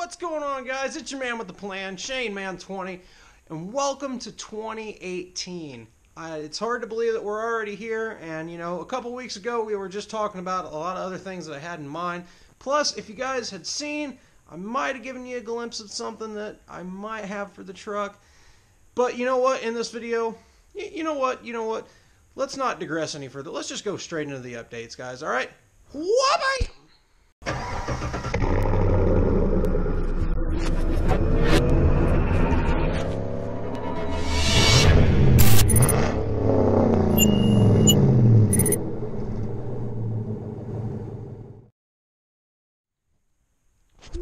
What's going on, guys? It's your man with the plan, Shane Man 20, and welcome to 2018. It's hard to believe that we're already here, and you know, a couple weeks ago we were just talking about a lot of other things that I had in mind. Plus, if you guys had seen, I might have given you a glimpse of something that I might have for the truck. But you know what, in this video, you know what, let's not digress any further. Let's just go straight into the updates, guys, alright? Whoop-bye!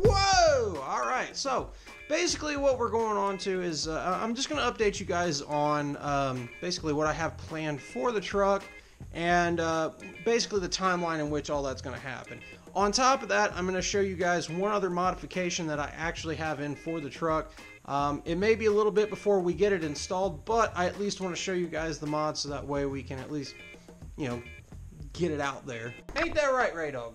Whoa! Alright, so basically what we're going on to is I'm just going to update you guys on basically what I have planned for the truck and basically the timeline in which all that's going to happen. On top of that, I'm going to show you guys one other modification that I actually have in for the truck. It may be a little bit before we get it installed, but I at least want to show you guys the mod so that way we can at least, you know, get it out there. Ain't that right, Ray Dog?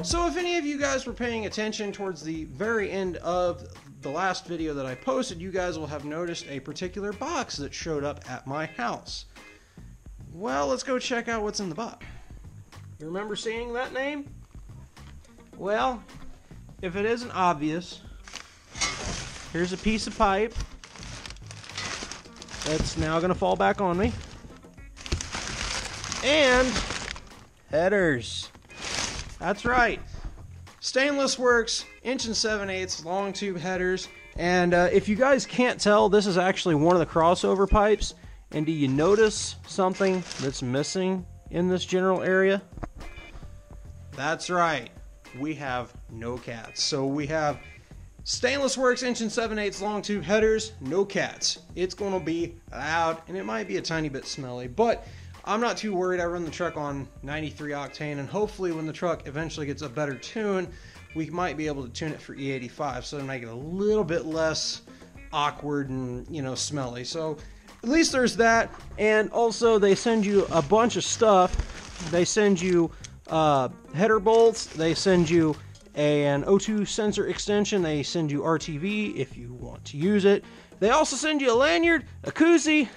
So if any of you guys were paying attention towards the very end of the last video that I posted, you guys will have noticed a particular box that showed up at my house. Well, let's go check out what's in the box. You remember seeing that name? Well, if it isn't obvious, here's a piece of pipe that's now going to fall back on me. And headers. That's right. Stainless Works, 1 7/8" long tube headers. And if you guys can't tell, this is actually one of the crossover pipes. And do you notice something that's missing in this general area? That's right. We have no cats. So we have Stainless Works 1 7/8" long tube headers, no cats. It's going to be loud and it might be a tiny bit smelly, but I'm not too worried. I run the truck on 93 octane, and hopefully when the truck eventually gets a better tune, we might be able to tune it for E85, so to make it a little bit less awkward and, you know, smelly. So at least there's that. And also they send you a bunch of stuff. They send you header bolts. They send you an O2 sensor extension. They send you RTV if you want to use it. They also send you a lanyard, a koozie,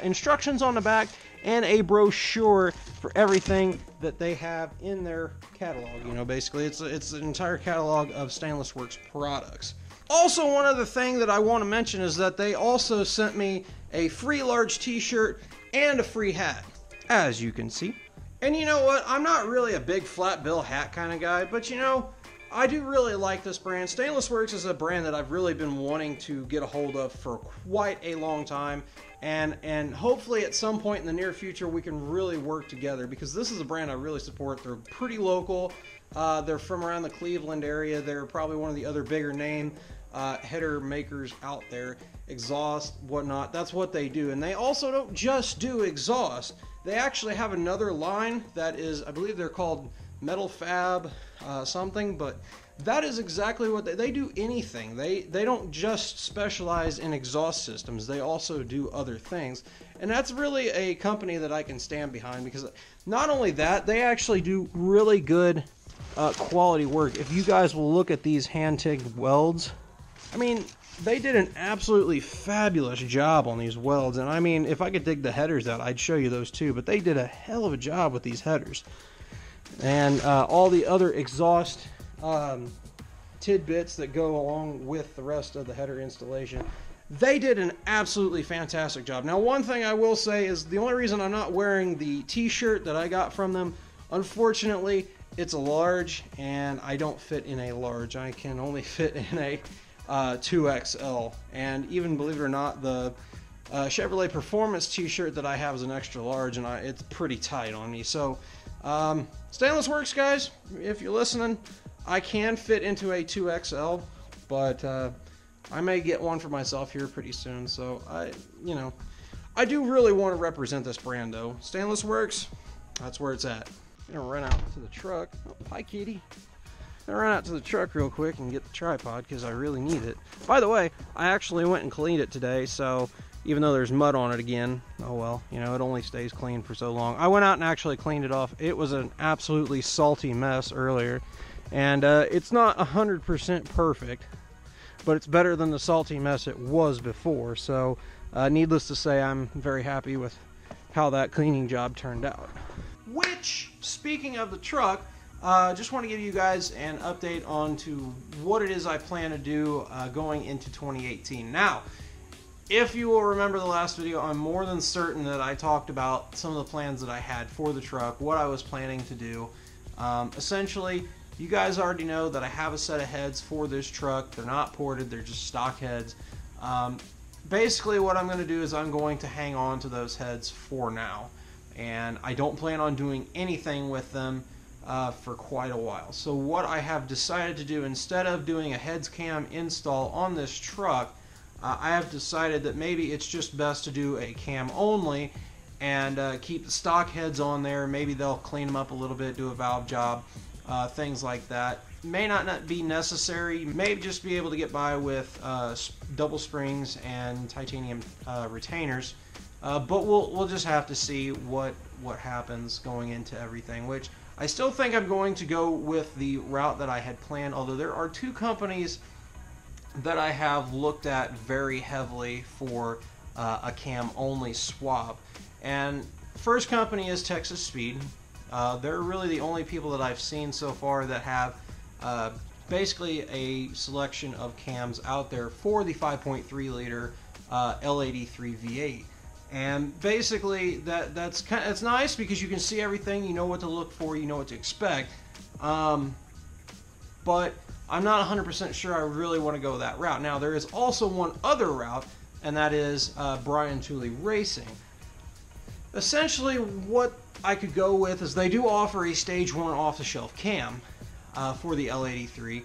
instructions on the back, and a brochure for everything that they have in their catalog. You know, basically it's an entire catalog of Stainless Works products. Also, one other thing that I want to mention is that they also sent me a free large t-shirt and a free hat, as you can see. And you know what, I'm not really a big flat bill hat kind of guy, but you know, I do really like this brand. Stainless Works is a brand that I've really been wanting to get a hold of for quite a long time. And hopefully at some point in the near future we can really work together, because this is a brand I really support. They're pretty local. They're from around the Cleveland area. They're probably one of the other bigger name header makers out there. Exhaust, whatnot, that's what they do. And they also don't just do exhaust. They actually have another line that is, I believe they're called Metal Fab something, but that is exactly what they do. Anything. They don't just specialize in exhaust systems, they also do other things. And that's really a company that I can stand behind, because not only that, they actually do really good quality work. If you guys will look at these hand-TIG welds, I mean, they did an absolutely fabulous job on these welds. And I mean, if I could dig the headers out, I'd show you those too, but they did a hell of a job with these headers. And all the other exhaust tidbits that go along with the rest of the header installation, they did an absolutely fantastic job. Now, one thing I will say is the only reason I'm not wearing the t-shirt that I got from them, unfortunately, it's a large and I don't fit in a large. I can only fit in a 2XL. And even, believe it or not, the Chevrolet Performance t-shirt that I have is an extra large, and it's pretty tight on me. So Stainless Works, guys, if you're listening, I can fit into a 2XL, but I may get one for myself here pretty soon. So I do really want to represent this brand though. Stainless Works, that's where it's at. I'm gonna run out to the truck. Oh, hi, kitty. I'm gonna run out to the truck real quick and get the tripod because I really need it. By the way, I actually went and cleaned it today, so even though there's mud on it again, oh well, you know, it only stays clean for so long. I went out and actually cleaned it off. It was an absolutely salty mess earlier, And it's not 100% perfect, but it's better than the salty mess it was before. So needless to say, I'm very happy with how that cleaning job turned out. Which, speaking of the truck, just want to give you guys an update on to what it is I plan to do going into 2018. Now, if you will remember the last video, I'm more than certain that I talked about some of the plans that I had for the truck, what I was planning to do. Essentially, you guys already know that I have a set of heads for this truck. They're not ported, they're just stock heads. Basically, what I'm going to do is I'm going to hang on to those heads for now. And I don't plan on doing anything with them for quite a while. So what I have decided to do, instead of doing a heads cam install on this truck, I have decided that maybe it's just best to do a cam only and keep the stock heads on there. Maybe they'll clean them up a little bit, do a valve job, things like that. May not be necessary. You may just be able to get by with double springs and titanium retainers. But we'll just have to see what happens going into everything, which I still think I'm going to go with the route that I had planned, although there are two companies that I have looked at very heavily for a cam only swap. And first company is Texas Speed. They're really the only people that I've seen so far that have basically a selection of cams out there for the 5.3 liter L83 V8. And basically it's nice because you can see everything, you know what to look for, you know what to expect. But I'm not 100% sure I really want to go that route. Now, there is also one other route, and that is Brian Tooley Racing. Essentially, what I could go with is they do offer a stage 1 off-the-shelf cam for the L83,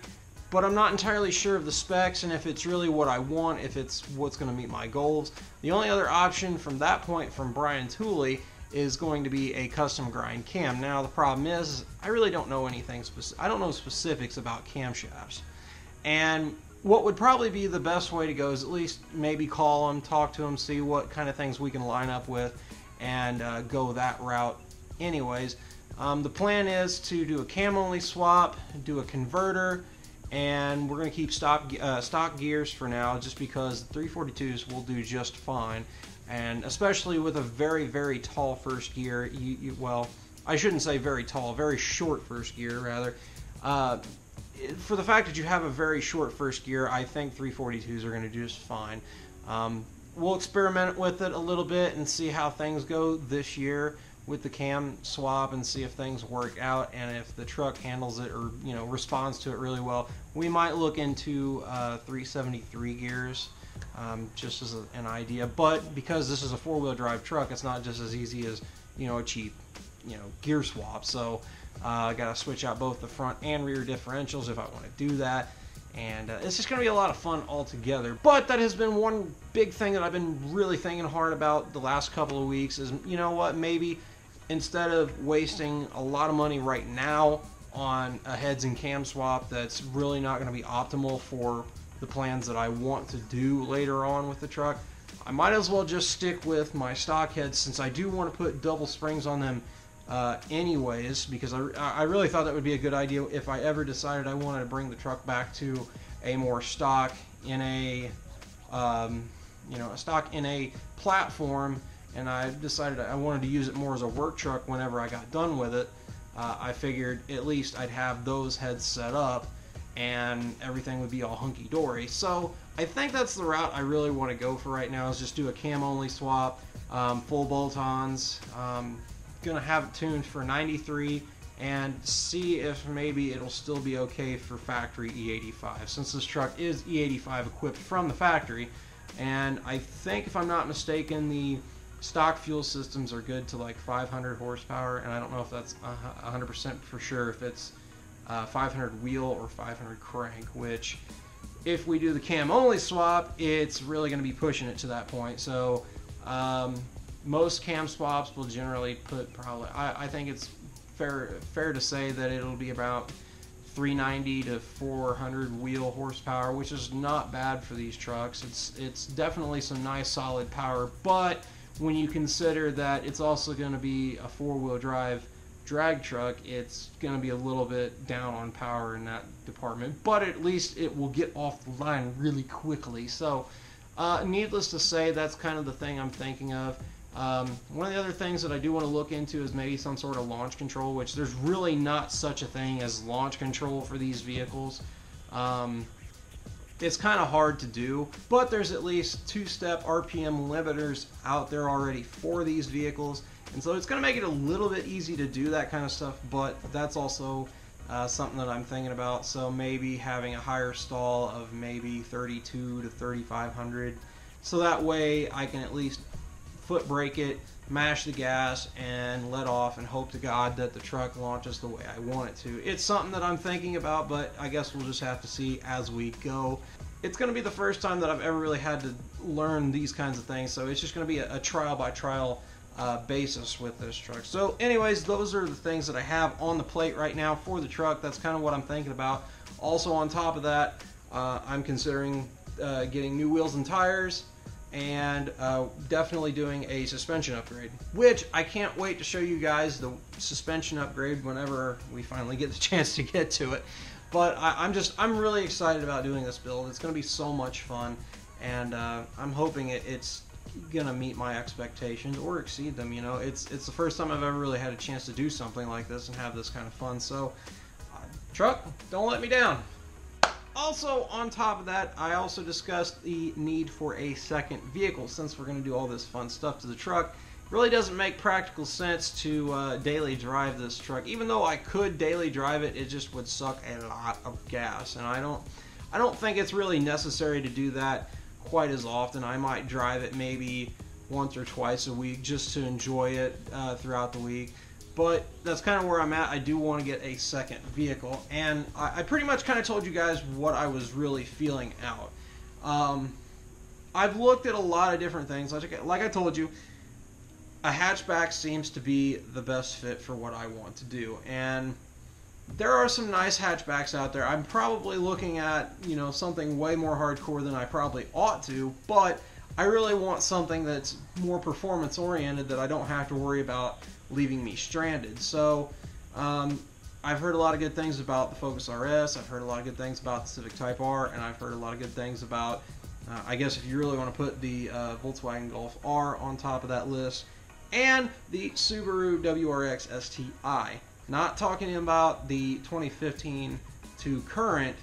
but I'm not entirely sure of the specs and if it's really what I want, if it's what's going to meet my goals. The only other option from that point from Brian Tooley is going to be a custom grind cam. Now, the problem is I really don't know anything I don't know specifics about camshafts. And what would probably be the best way to go is at least maybe call them, talk to them, see what kind of things we can line up with, and go that route anyways. The plan is to do a cam only swap, do a converter, and we're going to keep stock gears for now, just because 342s will do just fine. And especially with a very, very tall first gear, well, I shouldn't say very tall, very short first gear, rather. For the fact that you have a very short first gear, I think 342s are going to do just fine. We'll experiment with it a little bit and see how things go this year with the cam swap and see if things work out, and if the truck handles it or responds to it really well. We might look into 373 gears. Just as an idea, but because this is a four-wheel drive truck, it's not just as easy as a cheap gear swap. So I gotta switch out both the front and rear differentials if I want to do that, and it's just gonna be a lot of fun altogether. But that has been one big thing that I've been really thinking hard about the last couple of weeks is, what, maybe instead of wasting a lot of money right now on a heads and cam swap that's really not going to be optimal for the plans that I want to do later on with the truck, I might as well just stick with my stock heads, since I do want to put double springs on them anyways, because I really thought that would be a good idea if I ever decided I wanted to bring the truck back to a more stock in a stock in a platform, and I decided I wanted to use it more as a work truck whenever I got done with it. I figured at least I'd have those heads set up and everything would be all hunky-dory. So I think that's the route I really want to go for right now, is just do a cam only swap, full bolt-ons. Gonna have it tuned for 93 and see if maybe it'll still be okay for factory E85, since this truck is E85 equipped from the factory. And I think, if I'm not mistaken, the stock fuel systems are good to like 500 horsepower, and I don't know if that's 100% for sure if it's 500 wheel or 500 crank, which if we do the cam only swap, it's really going to be pushing it to that point. So most cam swaps will generally put probably, I think it's fair to say that it'll be about 390 to 400 wheel horsepower, which is not bad for these trucks. It's definitely some nice solid power, but when you consider that it's also going to be a four-wheel drive drag truck, it's going to be a little bit down on power in that department, but at least it will get off the line really quickly. So needless to say, that's kind of the thing I'm thinking of. One of the other things that I do want to look into is maybe some sort of launch control, which there's really not such a thing as launch control for these vehicles. It's kind of hard to do, but there's at least two-step RPM limiters out there already for these vehicles, and so it's going to make it a little bit easy to do that kind of stuff, but that's also something that I'm thinking about. So maybe having a higher stall of maybe 32 to 3,500, so that way I can at least foot brake it, mash the gas, and let off and hope to God that the truck launches the way I want it to. It's something that I'm thinking about, but I guess we'll just have to see as we go. It's going to be the first time that I've ever really had to learn these kinds of things, so it's just going to be a trial by trial basis with this truck. So anyways, those are the things that I have on the plate right now for the truck. That's kind of what I'm thinking about. Also on top of that, I'm considering getting new wheels and tires, and definitely doing a suspension upgrade, which I can't wait to show you guys the suspension upgrade whenever we finally get the chance to get to it. But I'm really excited about doing this build. It's going to be so much fun, and I'm hoping it's gonna meet my expectations or exceed them. You know, it's the first time I've ever really had a chance to do something like this and have this kind of fun. So truck, don't let me down. Also, on top of that, I also discussed the need for a second vehicle. Since we're going to do all this fun stuff to the truck, it really doesn't make practical sense to daily drive this truck. Even though I could daily drive it, it just would suck a lot of gas, and I don't think it's really necessary to do that quite as often. I might drive it maybe once or twice a week just to enjoy it throughout the week. But that's kind of where I'm at. I do want to get a second vehicle, and I pretty much kind of told you guys what I was really feeling out. I've looked at a lot of different things. Like I told you, a hatchback seems to be the best fit for what I want to do, and there are some nice hatchbacks out there. I'm probably looking at, you know, something way more hardcore than I probably ought to, but I really want something that's more performance oriented that I don't have to worry about leaving me stranded. So I've heard a lot of good things about the Focus RS, I've heard a lot of good things about the Civic Type R, and I've heard a lot of good things about, I guess if you really want to put the Volkswagen Golf R on top of that list, and the Subaru WRX STI. Not talking about the 2015 to current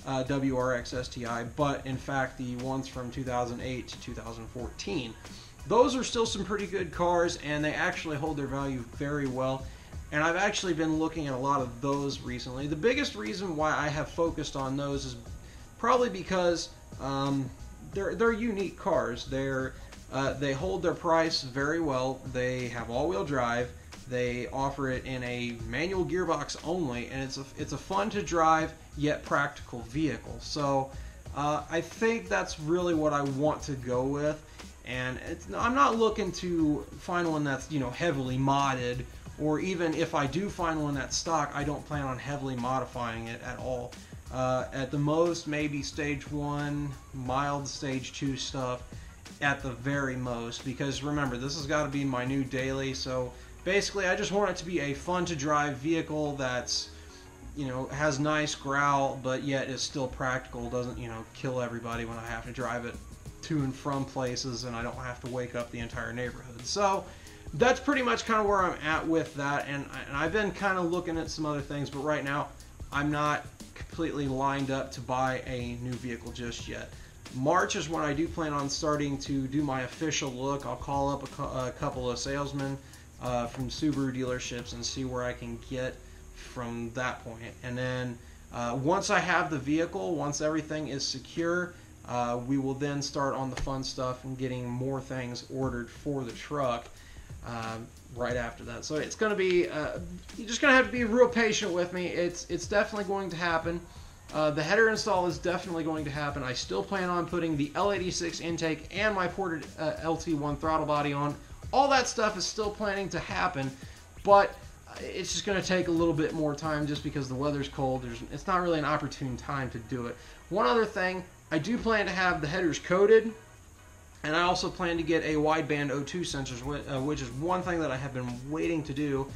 WRX STI, but in fact the ones from 2008 to 2014. Those are still some pretty good cars, and they actually hold their value very well, and I've actually been looking at a lot of those recently. The biggest reason why I have focused on those is probably because they're unique cars. They hold their price very well. They have all-wheel drive. They offer it in a manual gearbox only, and it's a fun to drive yet practical vehicle. So I think that's really what I want to go with. And I'm not looking to find one that's, you know, heavily modded, or even if I do find one that's stock, I don't plan on heavily modifying it at all. At the most, maybe stage 1, mild stage 2 stuff at the very most, because remember, this has got to be my new daily. So basically, I just want it to be a fun to drive vehicle that's, you know, has nice growl, but yet is still practical, doesn't, you know, kill everybody when I have to drive it to and from places, and I don't have to wake up the entire neighborhood. So that's pretty much kind of where I'm at with that, and I've been kind of looking at some other things, but right now I'm not completely lined up to buy a new vehicle just yet. March is when I do plan on starting to do my official look. I'll call up a couple of salesmen from Subaru dealerships and see where I can get from that point. And then once I have the vehicle, once everything is secure, we will then start on the fun stuff and getting more things ordered for the truck right after that. So it's going to be, you're just going to have to be real patient with me. It's definitely going to happen. The header install is definitely going to happen. I still plan on putting the L86 intake and my ported LT1 throttle body on. All that stuff is still planning to happen, but it's just going to take a little bit more time just because the weather's cold. It's not really an opportune time to do it. One other thing, I do plan to have the headers coated, and I also plan to get a wideband O2 sensors, which is one thing that I have been waiting to do.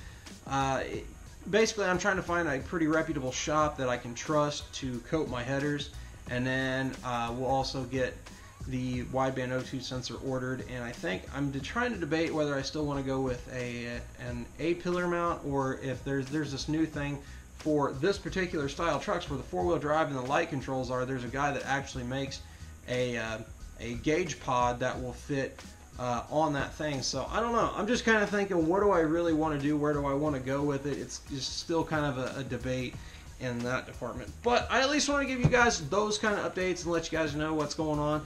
Basically, I'm trying to find a pretty reputable shop that I can trust to coat my headers, and then we'll also get the wideband O2 sensor ordered. And I think I'm trying to debate whether I still want to go with an A-pillar mount, or if there's this new thing for this particular style trucks where the four-wheel drive and the light controls are. There's a guy that actually makes a gauge pod that will fit on that thing. So I don't know. I'm just kind of thinking, what do I really want to do? Where do I want to go with it? It's just still kind of a debate in that department. But I at least want to give you guys those kind of updates and let you guys know what's going on.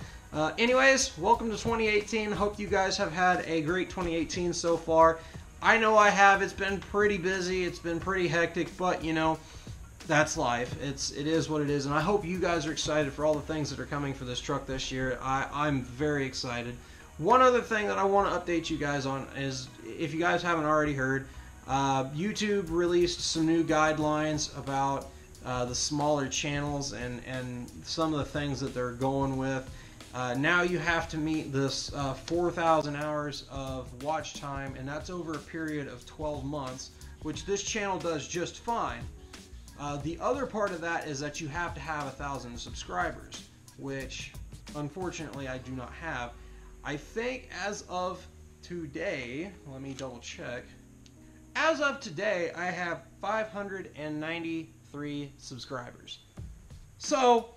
Anyways, welcome to 2018. Hope you guys have had a great 2018 so far. I know I have. It's been pretty busy. It's been pretty hectic, but you know, that's life. It is what it is, and I hope you guys are excited for all the things that are coming for this truck this year. I'm very excited. One other thing that I want to update you guys on is, if you guys haven't already heard, YouTube released some new guidelines about the smaller channels and some of the things that they're going with. Now you have to meet this 4,000 hours of watch time, and that's over a period of 12 months, which this channel does just fine. The other part of that is that you have to have 1,000 subscribers, which unfortunately I do not have. I think as of today, let me double check. As of today, I have 593 subscribers. So,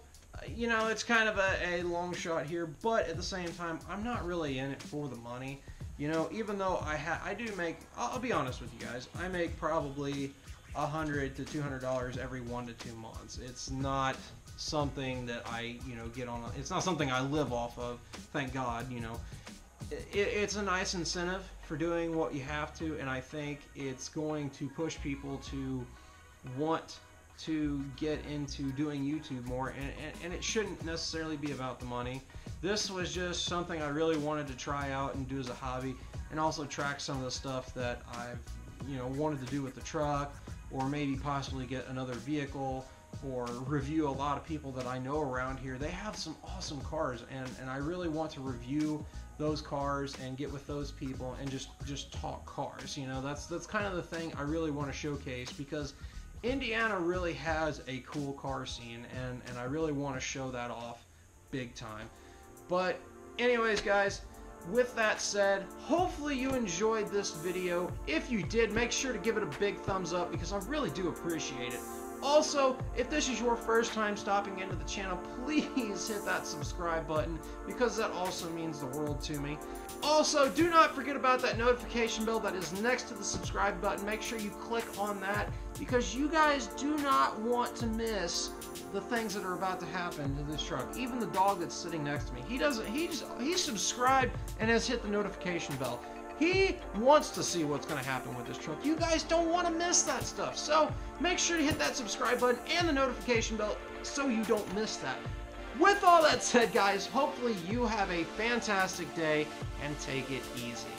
you know, it's kind of a long shot here, but at the same time, I'm not really in it for the money. You know, even though I do make, I'll be honest with you guys, I make probably $100 to $200 every 1 to 2 months. It's not something that I, you know, get on. It's not something I live off of. Thank God, you know. It's a nice incentive for doing what you have to, and I think it's going to push people to want to get into doing YouTube more, and it shouldn't necessarily be about the money. This was just something I really wanted to try out and do as a hobby, and also track some of the stuff that I've, you know, wanted to do with the truck, or maybe possibly get another vehicle, or review a lot of people that I know around here. They have some awesome cars, and I really want to review those cars and get with those people and just talk cars. You know, that's kind of the thing I really want to showcase, because Indiana really has a cool car scene, and I really want to show that off big time. But anyways, guys, with that said, hopefully you enjoyed this video. If you did, make sure to give it a big thumbs up, because I really do appreciate it. Also, if this is your first time stopping into the channel, please hit that subscribe button, because that also means the world to me. Also, do not forget about that notification bell that is next to the subscribe button. Make sure you click on that, because you guys do not want to miss the things that are about to happen to this truck. Even the dog that's sitting next to me, he's subscribed and has hit the notification bell. He wants to see what's going to happen with this truck. You guys don't want to miss that stuff. So make sure to hit that subscribe button and the notification bell so you don't miss that. With all that said, guys, hopefully you have a fantastic day and take it easy.